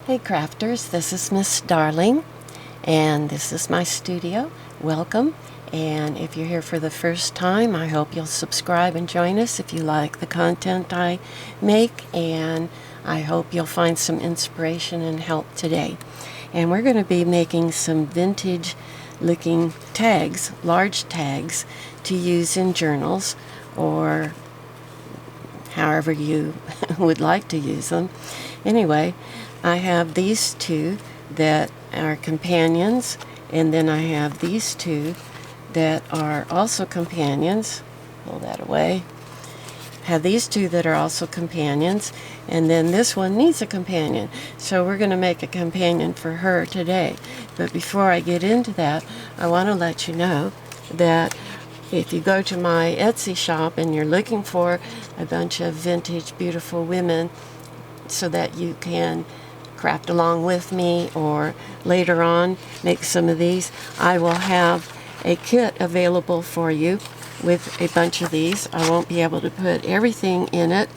Hey crafters, this is Miss Darling, and this is my studio. Welcome, and if you're here for the first time, I hope you'll subscribe and join us if you like the content I make, and I hope you'll find some inspiration and help today. And we're going to be making some vintage looking tags, large tags, to use in journals or however you would like to use them. Anyway, I have these two that are companions, and then I have these two that are also companions. Pull that away. Have these two that are also companions, and then this one needs a companion. So we're going to make a companion for her today. But before I get into that, I want to let you know that if you go to my Etsy shop and you're looking for a bunch of vintage beautiful women so that you can craft along with me or later on make some of these, I will have a kit available for you with a bunch of these. I won't be able to put everything in it,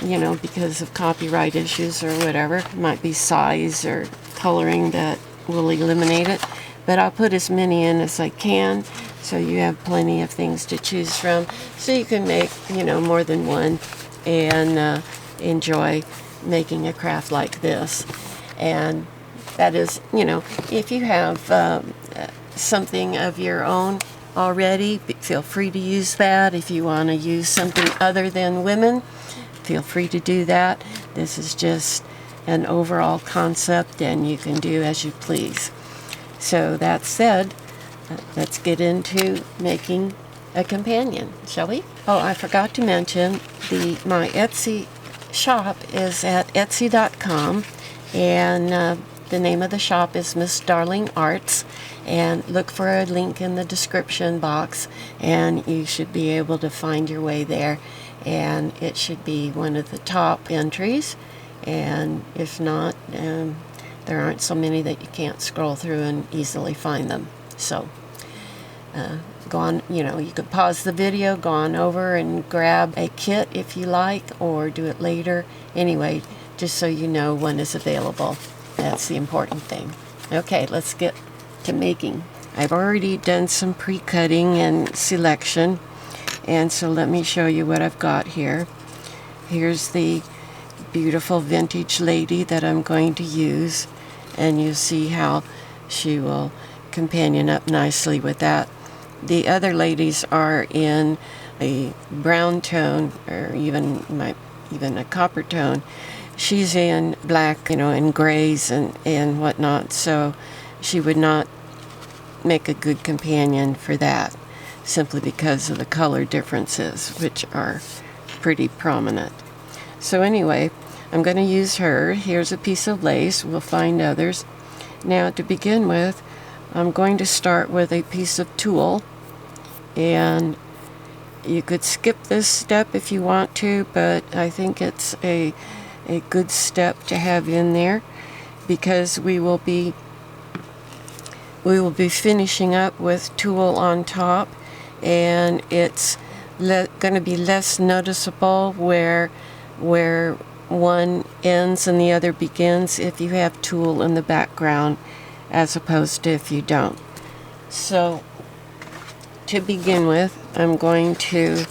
you know, because of copyright issues or whatever. It might be size or coloring that will eliminate it, but I'll put as many in as I can so you have plenty of things to choose from, so you can make, you know, more than one and enjoy making a craft like this. And that is, you know, if you have something of your own already, feel free to use that. If you want to use something other than women, feel free to do that. This is just an overall concept, and you can do as you please. So that said, let's get into making a companion, shall we? Oh, I forgot to mention my Etsy shop is at etsy.com, and the name of the shop is Miss Darling Arts, and look for a link in the description box and you should be able to find your way there, and it should be one of the top entries, and if not, there aren't so many that you can't scroll through and easily find them. So go on, you know, you could pause the video, go on over and grab a kit if you like, or do it later. Anyway, just so you know when it's available. That's the important thing. Okay, let's get to making. I've already done some pre-cutting and selection, and so let me show you what I've got here. Here's the beautiful vintage lady that I'm going to use, and you see how she will companion up nicely with that. The other ladies are in a brown tone, or even a copper tone. She's in black, you know, and grays and whatnot, so she would not make a good companion for that, simply because of the color differences, which are pretty prominent. So anyway, I'm going to use her. Here's a piece of lace. We'll find others. Now, to begin with, I'm going to start with a piece of tulle, and you could skip this step if you want to, but I think it's a good step to have in there, because we will be finishing up with tulle on top, and it's going to be less noticeable where one ends and the other begins if you have tulle in the background, as opposed to if you don't. So to begin with, I'm going to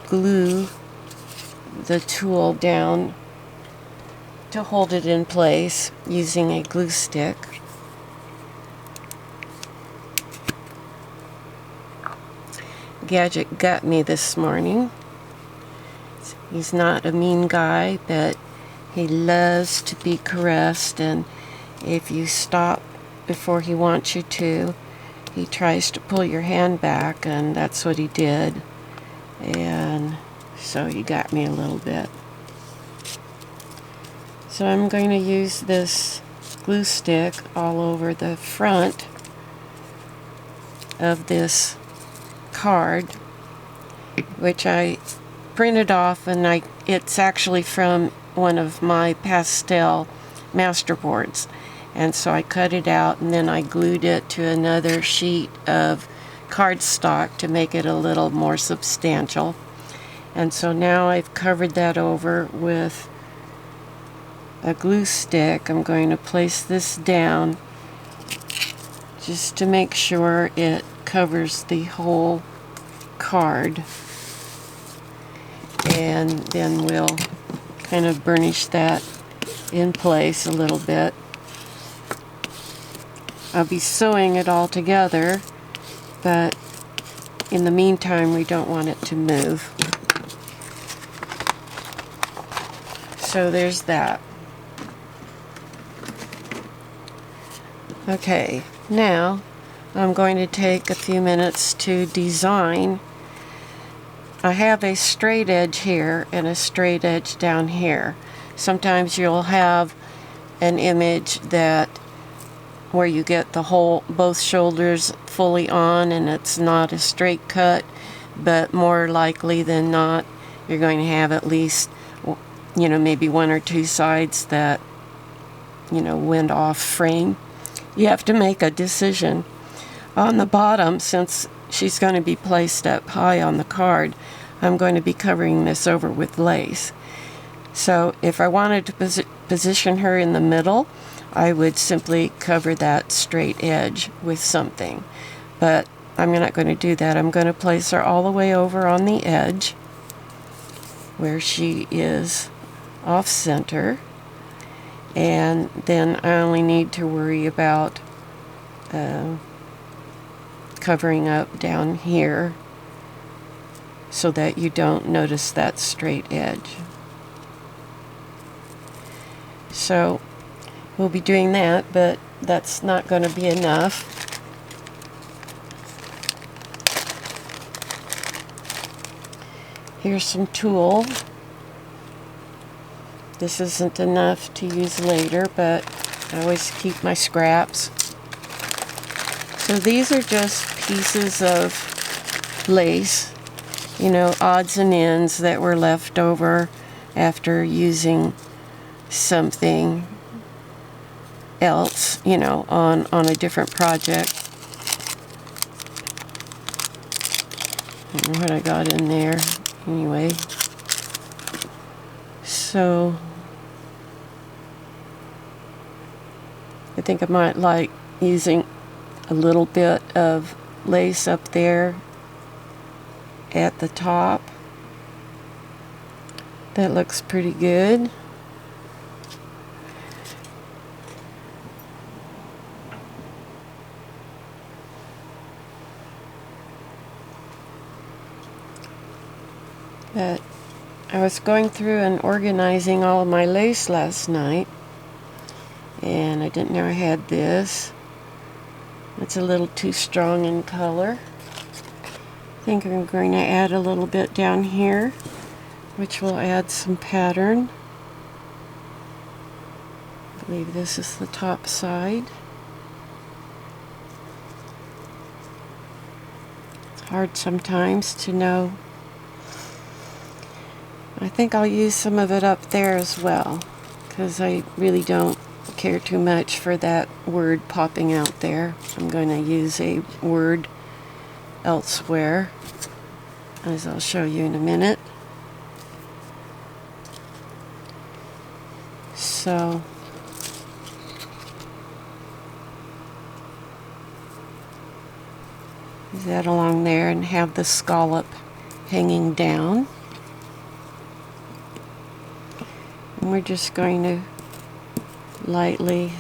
glue the tulle down to hold it in place using a glue stick. Gadget got me this morning. He's not a mean guy, but he loves to be caressed, and if you stop before he wants you to, he tries to pull your hand back, and that's what he did. And so he got me a little bit. So I'm going to use this glue stick all over the front of this card, which I printed off, and it's actually from one of my pastel masterboards, and so I cut it out and then I glued it to another sheet of cardstock to make it a little more substantial. And so now I've covered that over with a glue stick, I'm going to place this down just to make sure it covers the whole card. And then we'll kind of burnish that in place a little bit. I'll be sewing it all together, but in the meantime we don't want it to move. So there's that. Okay, now I'm going to take a few minutes to design. I have a straight edge here and a straight edge down here. Sometimes you'll have an image that where you get the whole, both shoulders fully on and it's not a straight cut, but more likely than not you're going to have at least, you know, maybe one or two sides that, you know, went off frame. You have to make a decision. On the bottom, since she's going to be placed up high on the card, I'm going to be covering this over with lace. So if I wanted to position her in the middle, I would simply cover that straight edge with something. But I'm not going to do that. I'm going to place her all the way over on the edge where she is off center. And then I only need to worry about covering up down here so that you don't notice that straight edge. So we'll be doing that, but that's not going to be enough. Here's some tulle. This isn't enough to use later, but I always keep my scraps. So these are just pieces of lace, you know, odds and ends that were left over after using something else, you know, on a different project. I don't know what I got in there. Anyway, so I think I might like using a little bit of lace up there at the top. That looks pretty good. But I was going through and organizing all of my lace last night, and I didn't know I had this. It's a little too strong in color. I think I'm going to add a little bit down here, which will add some pattern. I believe this is the top side. It's hard sometimes to know. I think I'll use some of it up there as well, because I really don't care too much for that word popping out there. I'm going to use a word elsewhere, as I'll show you in a minute. So use that along there and have the scallop hanging down. And we're just going to lightly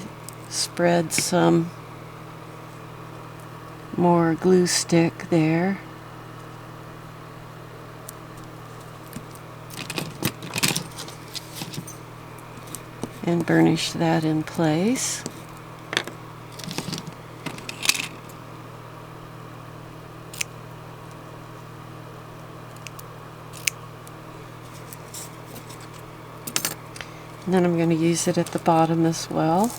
spread some more glue stick there. And burnish that in place. And then I'm going to use it at the bottom as well.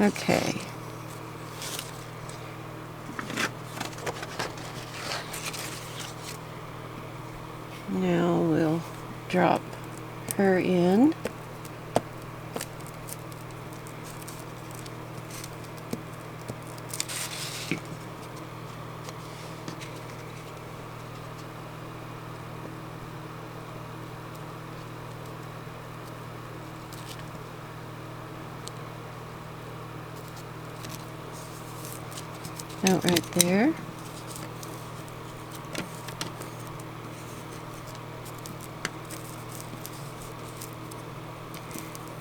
Okay. Now we'll drop her in. Out right there.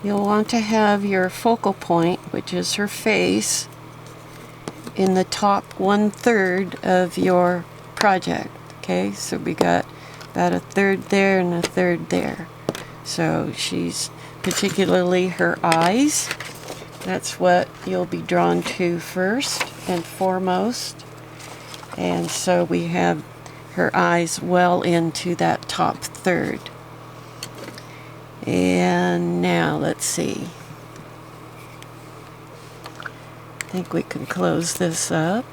You'll want to have your focal point, which is her face, in the top 1/3 of your project. Okay, so we got about 1/3 there and 1/3 there. So she's, particularly her eyes, that's what you'll be drawn to first and foremost. And so we have her eyes well into that top 1/3. And now let's see. I think we can close this up.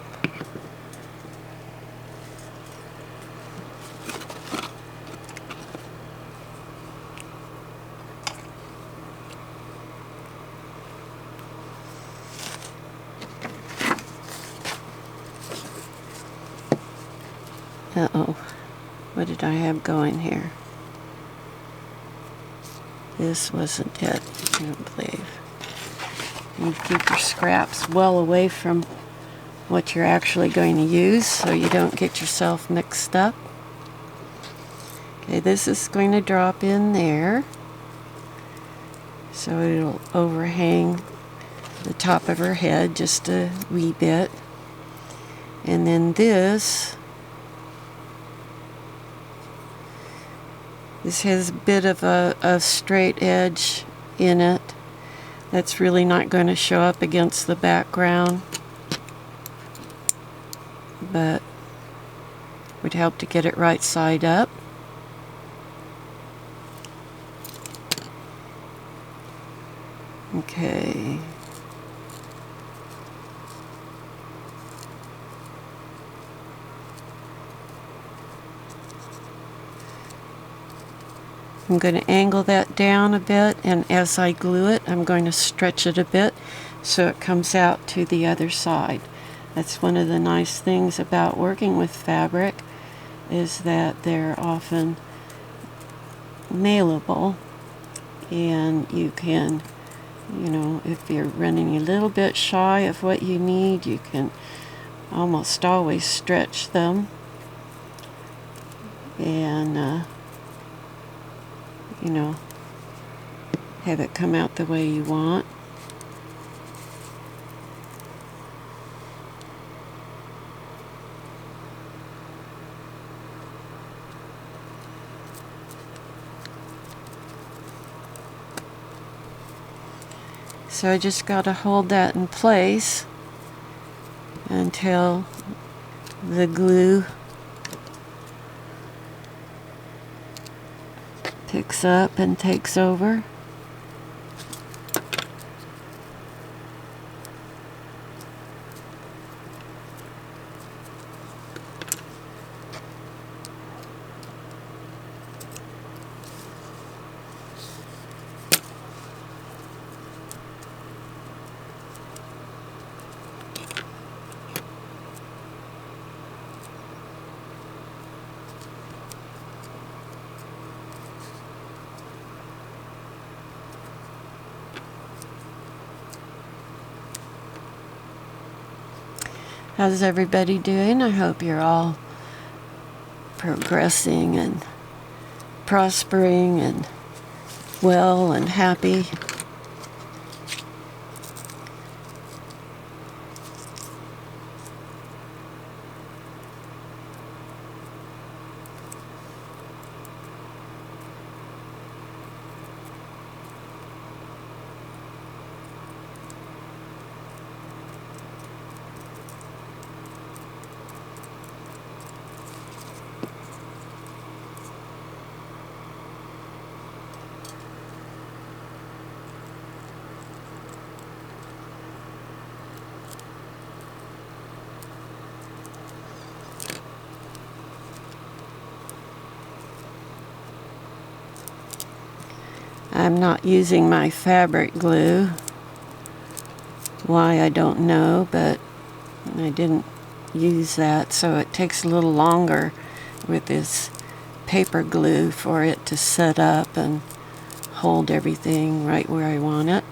Uh-oh. What did I have going here? This wasn't it, I don't believe. You keep your scraps well away from what you're actually going to use so you don't get yourself mixed up. Okay, this is going to drop in there. So it'll overhang the top of her head just a wee bit. And then this has a bit of a straight edge in it. That's really not going to show up against the background, but would help to get it right side up. Okay. I'm going to angle that down a bit, and as I glue it, I'm going to stretch it a bit so it comes out to the other side. That's one of the nice things about working with fabric, is that they're often nailable, and you can, you know, if you're running a little bit shy of what you need, you can almost always stretch them and you know, have it come out the way you want. So I just got to hold that in place until the glue picks up and takes over. How's everybody doing? I hope you're all progressing and prospering and well and happy. I'm not using my fabric glue. Why, I don't know, but I didn't use that, so it takes a little longer with this paper glue for it to set up and hold everything right where I want it.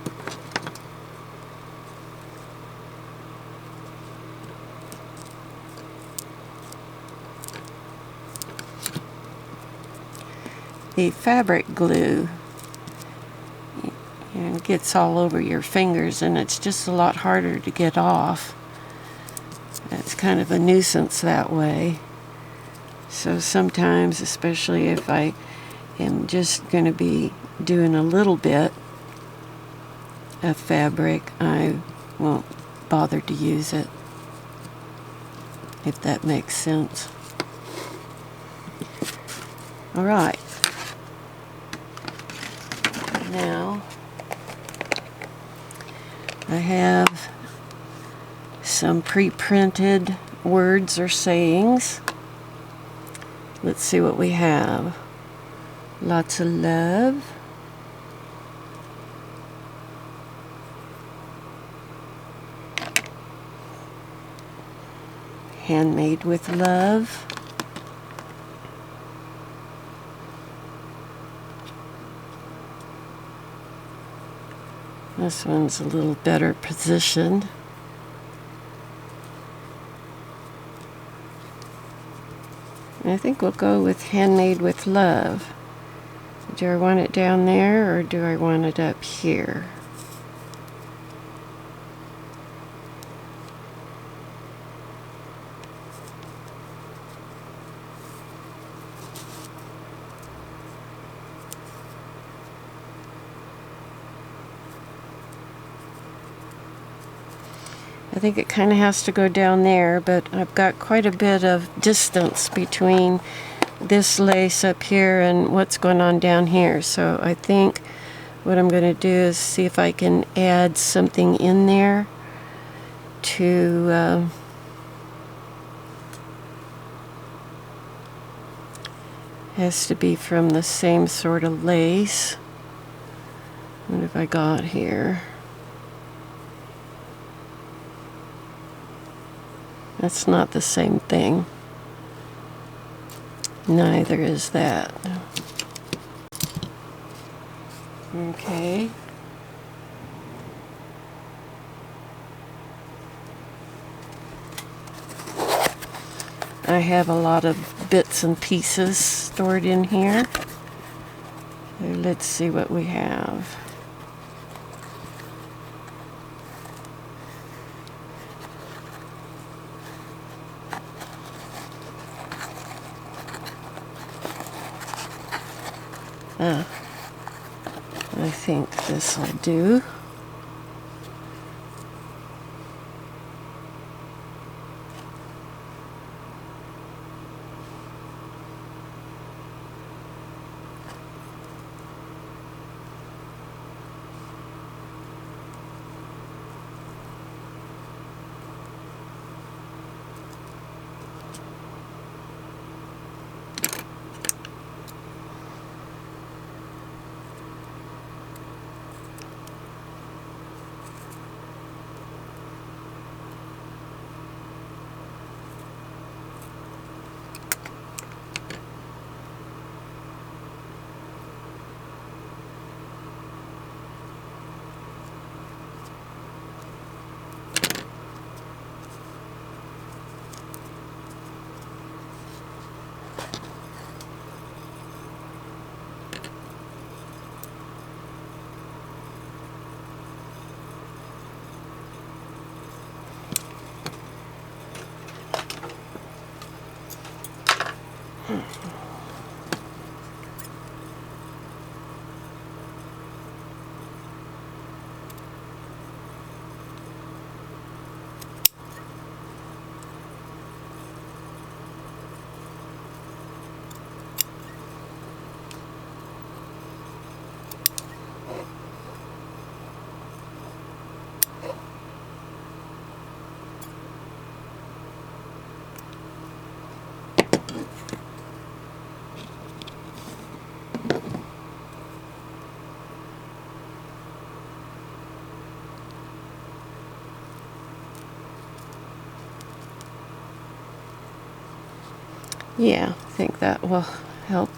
The fabric glue, it gets all over your fingers and it's just a lot harder to get off. It's kind of a nuisance that way. So sometimes, especially if I am just going to be doing a little bit of fabric, I won't bother to use it, if that makes sense. All right. Now, I have some pre-printed words or sayings. Let's see what we have. Lots of love. Handmade with love. This one's a little better positioned. I think we'll go with handmade with love. Do I want it down there or do I want it up here? I think it kind of has to go down there, but I've got quite a bit of distance between this lace up here and what's going on down here. So I think what I'm going to do is see if I can add something in there to has to be from the same sort of lace. What have I got here? That's not the same thing. Neither is that. Okay. I have a lot of bits and pieces stored in here. So let's see what we have. I think this will do. Yeah, I think that will help.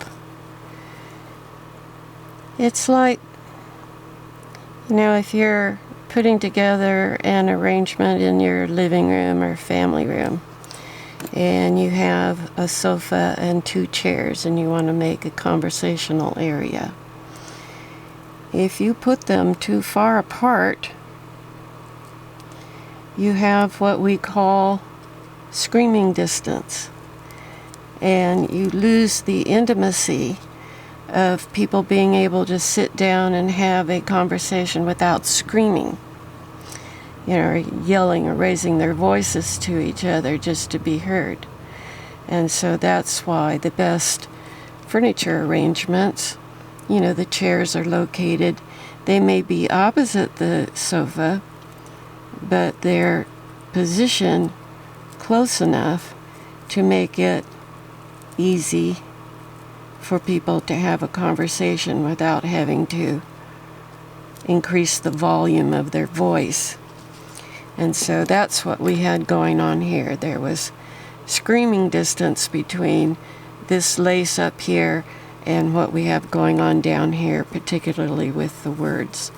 It's like, if you're putting together an arrangement in your living room or family room, and you have a sofa and 2 chairs, and you want to make a conversational area. If you put them too far apart, you have what we call screaming distance, and you lose the intimacy of people being able to sit down and have a conversation without screaming, or yelling or raising their voices to each other just to be heard. And so that's why the best furniture arrangements, the chairs are located, they may be opposite the sofa, but they're positioned close enough to make it easy for people to have a conversation without having to increase the volume of their voice. And so that's what we had going on here. There was screaming distance between this lace up here and what we have going on down here, particularly with the words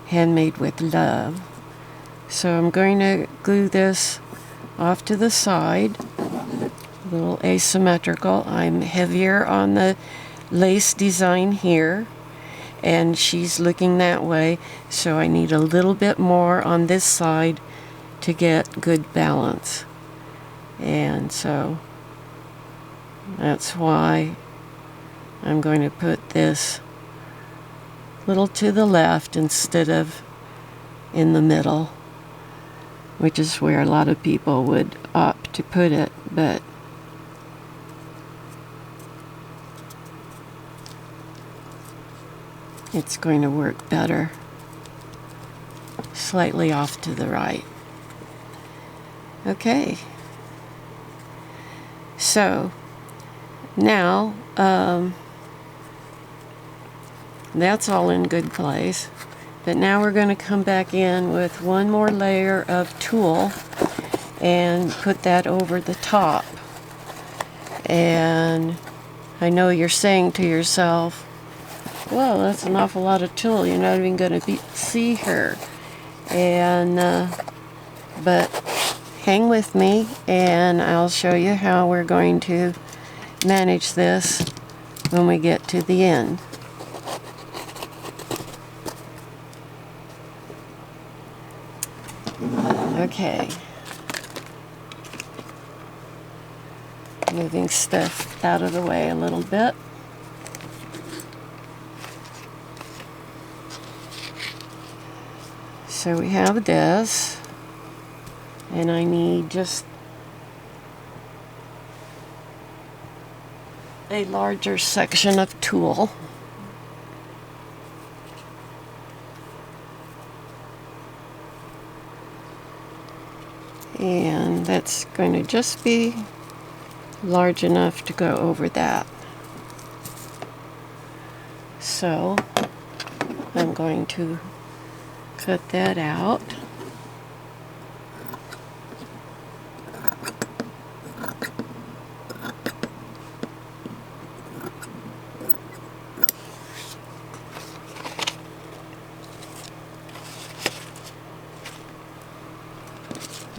handmade with love. So I'm going to glue this off to the side, a little asymmetrical. I'm heavier on the lace design here, and she's looking that way, so I need a little bit more on this side to get good balance. And so that's why I'm going to put this a little to the left instead of in the middle, which is where a lot of people would opt to put it, but it's going to work better slightly off to the right. Okay. So now that's all in good place. But now we're going to come back in with one more layer of tulle and put that over the top. And I know you're saying to yourself, well, that's an awful lot of tulle. You're not even going to see her. And but hang with me, and I'll show you how we're going to manage this when we get to the end. Okay. Moving stuff out of the way a little bit. So we have this, and I need just a larger section of tulle. And that's going to just be large enough to go over that. So I'm going to cut that out.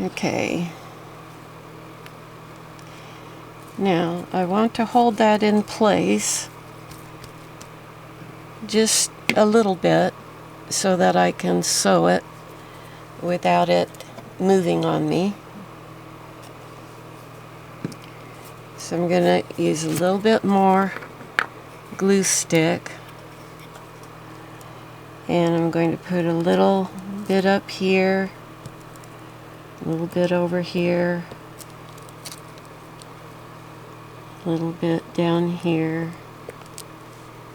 Okay. Now I want to hold that in place just a little bit so that I can sew it without it moving on me. So I'm going to use a little bit more glue stick, and I'm going to put a little bit up here, a little bit over here, a little bit down here,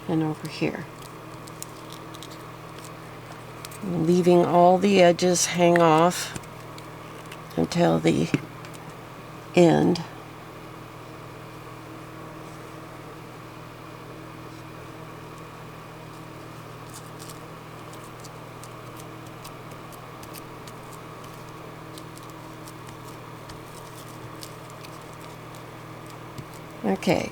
and over here. Leaving all the edges hang off until the end. Okay,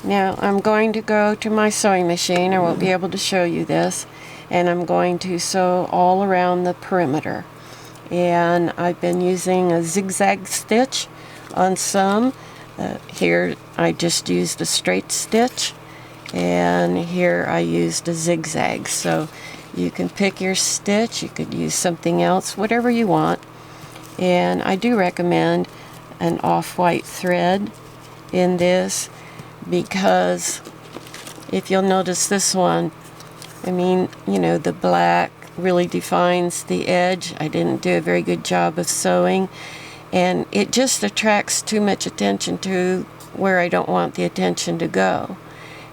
now I'm going to go to my sewing machine. I won't be able to show you this, and I'm going to sew all around the perimeter. And I've been using a zigzag stitch on some. Here I just used a straight stitch, and here I used a zigzag. So you can pick your stitch, you could use something else, whatever you want. And I do recommend an off-white thread in this, because if you'll notice this one, I mean, you know, the black really defines the edge. I didn't do a very good job of sewing, and it just attracts too much attention to where I don't want the attention to go.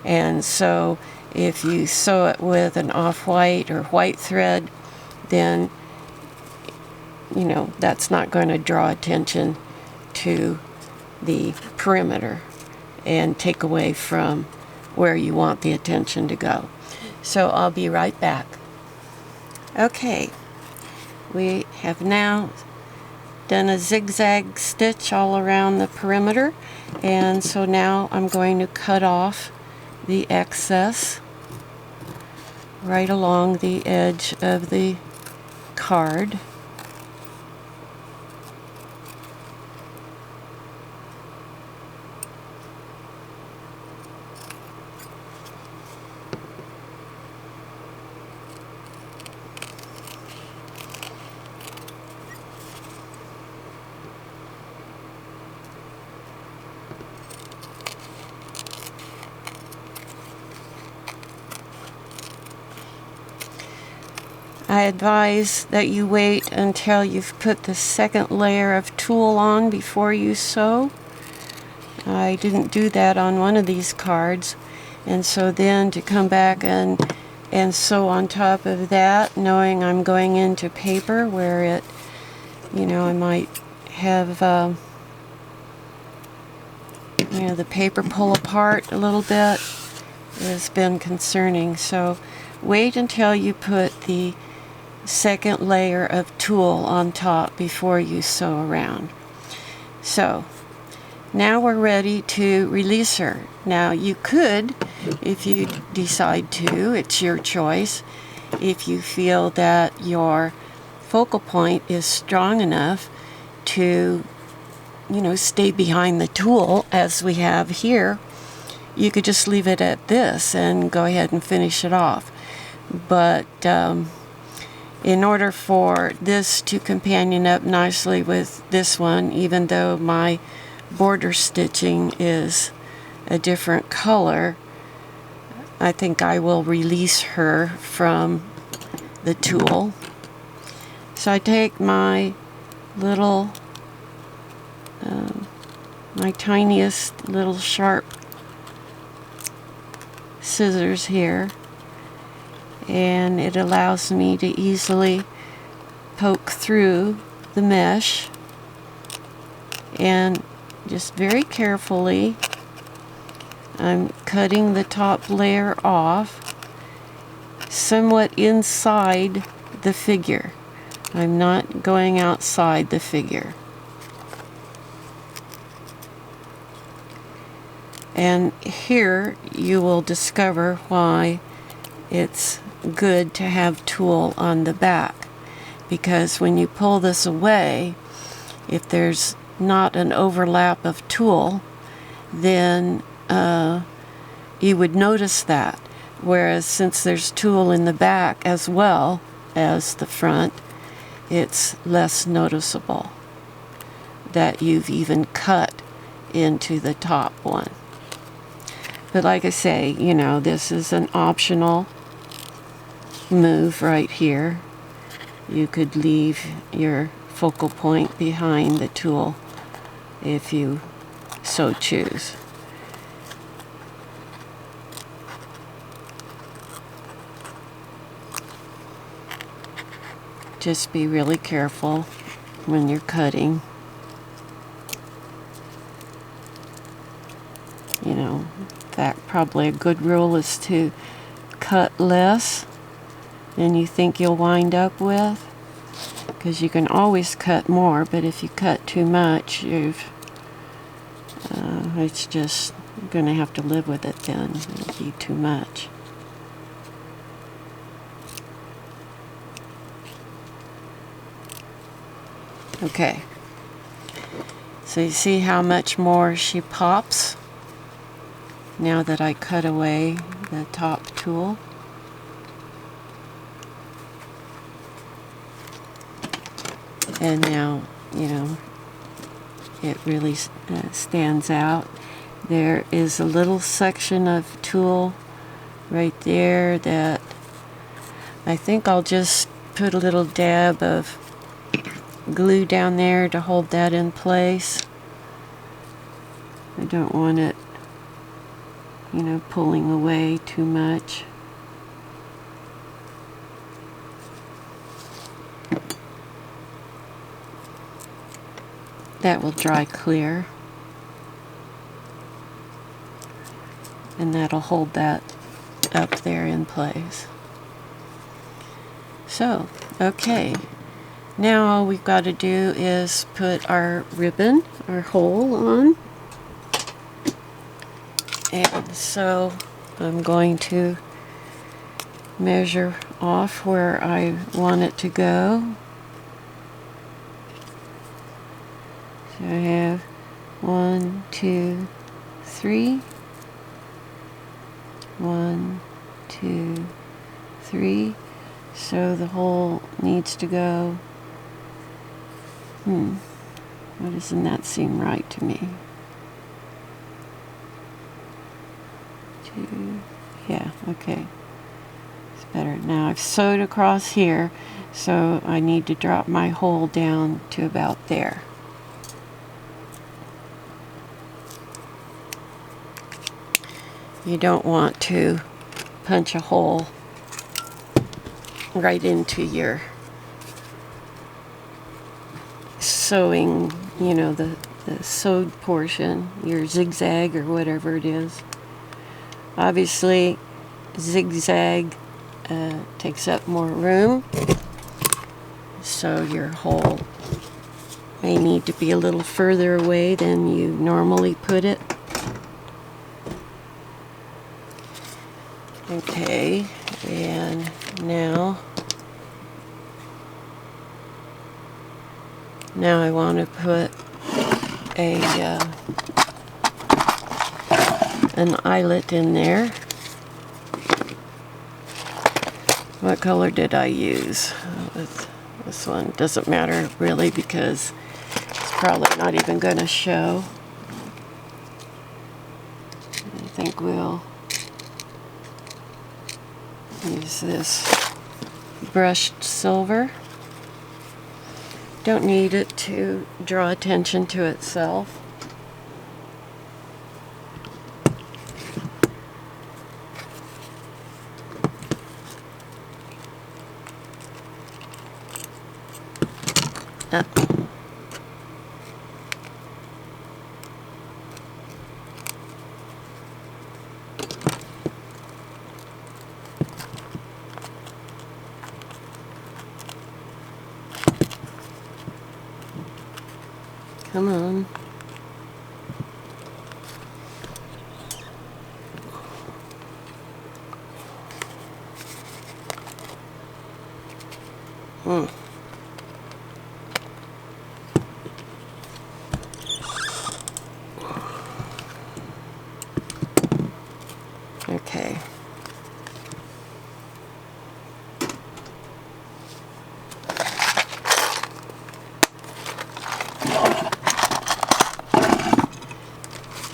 And so if you sew it with an off-white or white thread, then, you know, that's not going to draw attention to the perimeter and take away from where you want the attention to go. So I'll be right back. Okay, we have now done a zigzag stitch all around the perimeter, and so now I'm going to cut off the excess right along the edge of the card. I advise that you wait until you've put the second layer of tulle on before you sew. I didn't do that on one of these cards, and so then to come back and sew on top of that, knowing I'm going into paper where it, you know, I might have you know, the paper pull apart a little bit, has been concerning. So wait until you put the second layer of tulle on top before you sew around. So now we're ready to release her. Now you could, if you decide to, it's your choice, if you feel that your focal point is strong enough to, you know, stay behind the tulle as we have here, you could just leave it at this and go ahead and finish it off. But in order for this to companion up nicely with this one, even though my border stitching is a different color, I think I will release her from the tulle. So I take my little, my tiniest little sharp scissors here, and it allows me to easily poke through the mesh, and just very carefully I'm cutting the top layer off somewhat inside the figure. I'm not going outside the figure. And here you will discover why it's good to have tulle on the back, because when you pull this away, if there's not an overlap of tulle, then you would notice that. Whereas since there's tulle in the back as well as the front, it's less noticeable that you've even cut into the top one. But like I say, you know, this is an optional move right here. You could leave your focal point behind the tulle if you so choose. Just be really careful when you're cutting. You know, in fact, probably a good rule is to cut less than you think you'll wind up with, because you can always cut more, but if you cut too much, you've it's just going to have to live with it then. It'll be too much. Okay. So you see how much more she pops now that I cut away the top tool. And now, you know, it really stands out. There is a little section of tulle right there that I think I'll just put a little dab of glue down there to hold that in place. I don't want it, you know, pulling away too much. That will dry clear, and that'll hold that up there in place. So, okay, now all we've got to do is put our ribbon, our hole on. And so I'm going to measure off where I want it to go. So I have 1, 2, 3. 1, 2, 3. So the hole needs to go. Why doesn't that seem right to me? 2. Yeah, okay. It's better. Now I've sewed across here, so I need to drop my hole down to about there. You don't want to punch a hole right into your sewing, you know, the sewed portion, your zigzag or whatever it is. Obviously, zigzag takes up more room, so your hole may need to be a little further away than you normally put it. Okay, and now I want to put an eyelet in there. What color did I use? This one doesn't matter really because it's probably not even going to show. I think we'll use this brushed silver. Don't need it to draw attention to itself. Come on. Okay.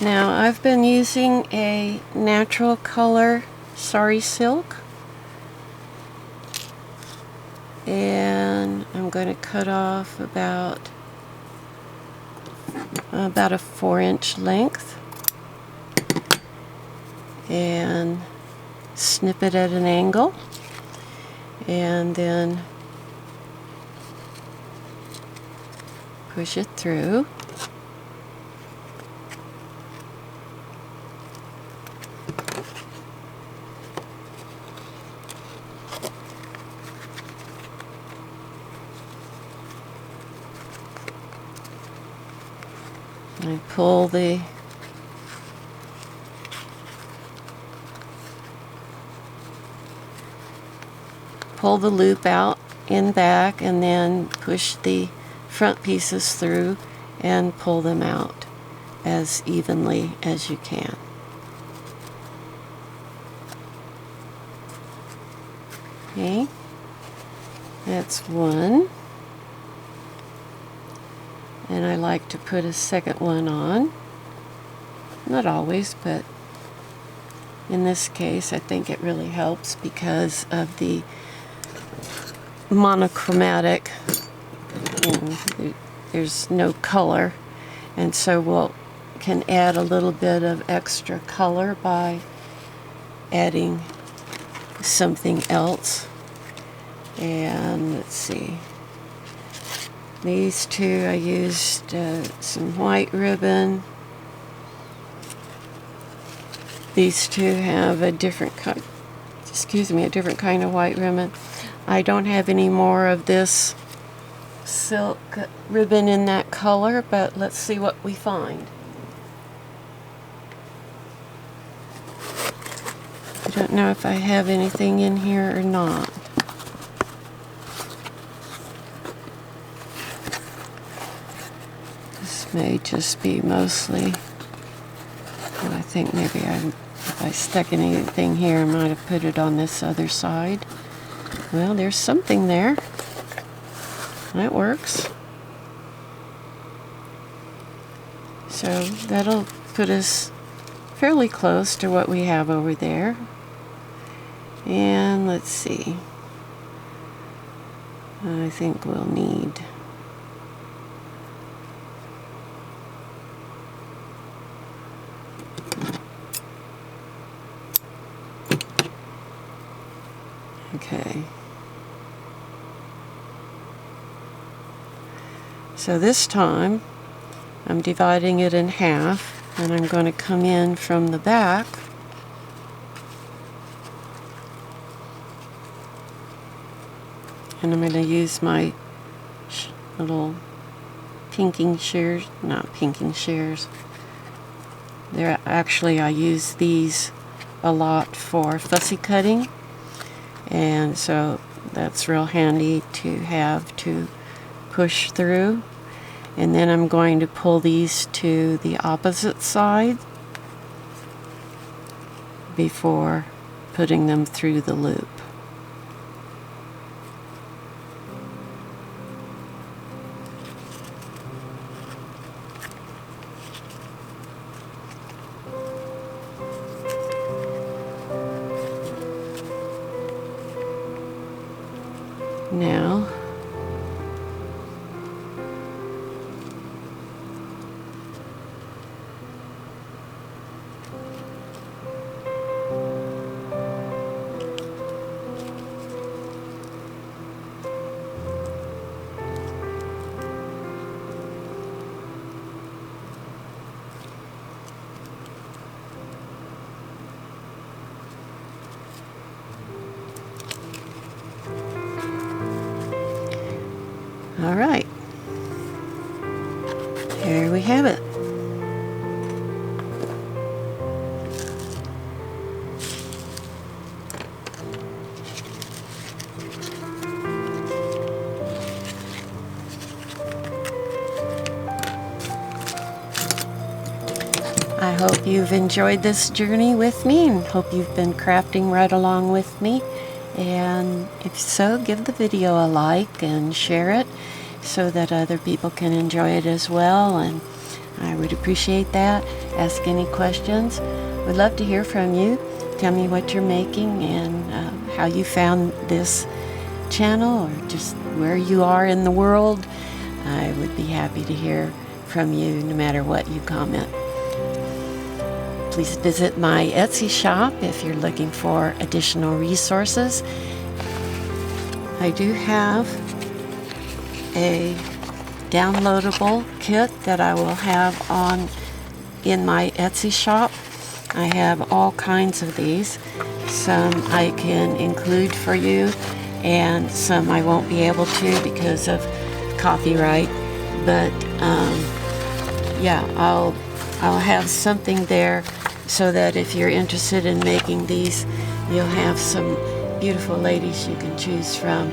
Now I've been using a natural color sari silk, and I'm going to cut off about a 4-inch length and snip it at an angle, and then push it through. I pull the pull the loop out in back and then push the front pieces through and pull them out as evenly as you can. Okay, that's one. And I like to put a second one on. Not always, but in this case I think it really helps because of the monochromatic, there's no color, and so we'll can add a little bit of extra color by adding something else. And let's see, these two I used some white ribbon. These two have a different kind, a different kind of white ribbon. I don't have any more of this silk ribbon in that color, but let's see what we find. I don't know if I have anything in here or not. This may just be mostly, well, I think maybe if I stuck anything here, I might have put it on this other side. Well, there's something there. That works. So that'll put us fairly close to what we have over there. And let's see. I think we'll need okay. So this time I'm dividing it in half, and I'm going to come in from the back and I'm going to use my little pinking shears, not pinking shears. They're actually, I use these a lot for fussy cutting, and so that's real handy to have to push through. And then I'm going to pull these to the opposite side before putting them through the loop. Now, all right, here we have it. I hope you've enjoyed this journey with me, and hope you've been crafting right along with me. And if so, give the video a like and share it so that other people can enjoy it as well, and I would appreciate that. Ask any questions. We'd love to hear from you. Tell me what you're making and how you found this channel, or just where you are in the world. I would be happy to hear from you no matter what you comment. Please visit my Etsy shop if you're looking for additional resources. I do have a downloadable kit that I will have on in my Etsy shop. I have all kinds of these. Some I can include for you, and some I won't be able to because of copyright. But yeah, I'll have something there so that if you're interested in making these, you'll have some beautiful ladies you can choose from.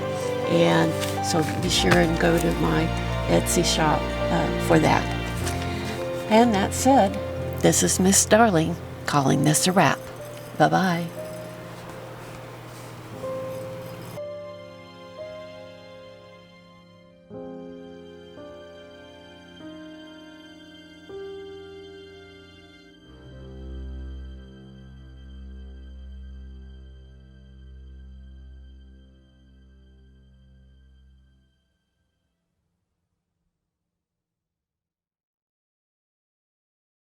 And so be sure and go to my Etsy shop for that. And that said, this is Miss Darling calling this a wrap. Bye-bye.